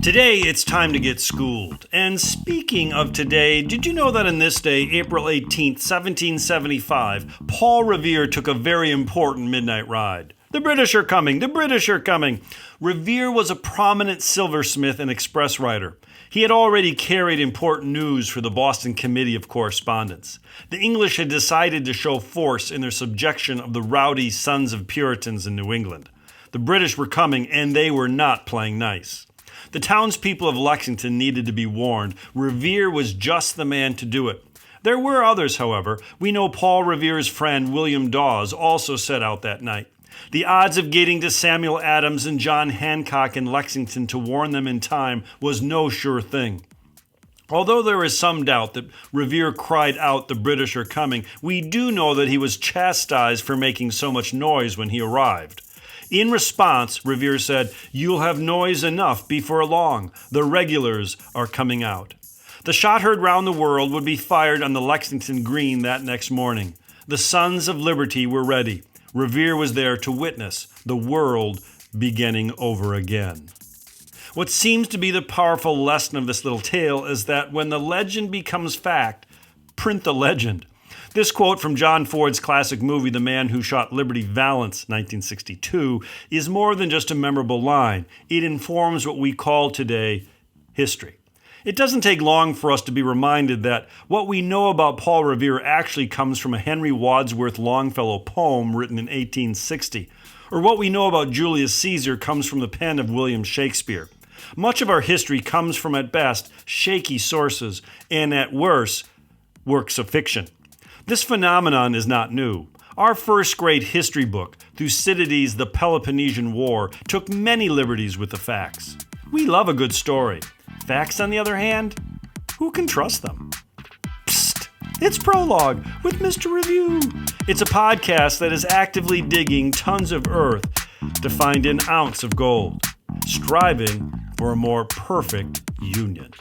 Today, it's time to get schooled. And speaking of today, did you know that on this day, April 18th, 1775, Paul Revere took a very important midnight ride? The British are coming! The British are coming! Revere was a prominent silversmith and express rider. He had already carried important news for the Boston Committee of Correspondence. The English had decided to show force in their subjection of the rowdy sons of Puritans in New England. The British were coming, and they were not playing nice. The townspeople of Lexington needed to be warned. Revere was just the man to do it. There were others, however. We know Paul Revere's friend William Dawes also set out that night. The odds of getting to Samuel Adams and John Hancock in Lexington to warn them in time was no sure thing. Although there is some doubt that Revere cried out, "The British are coming," we do know that he was chastised for making so much noise when he arrived. In response, Revere said, "You'll have noise enough before long. The regulars are coming out." The shot heard round the world would be fired on the Lexington Green that next morning. The Sons of Liberty were ready. Revere was there to witness the world beginning over again. What seems to be the powerful lesson of this little tale is that when the legend becomes fact, print the legend. This quote from John Ford's classic movie, The Man Who Shot Liberty Valance, 1962, is more than just a memorable line. It informs what we call today history. It doesn't take long for us to be reminded that what we know about Paul Revere actually comes from a Henry Wadsworth Longfellow poem written in 1860, or what we know about Julius Caesar comes from the pen of William Shakespeare. Much of our history comes from, at best, shaky sources, and at worst, works of fiction. This phenomenon is not new. Our first-grade history book, Thucydides' The Peloponnesian War, took many liberties with the facts. We love a good story. Facts, on the other hand, who can trust them? Psst! It's Prologue with Mr. Review. It's a podcast that is actively digging tons of earth to find an ounce of gold, striving for a more perfect union.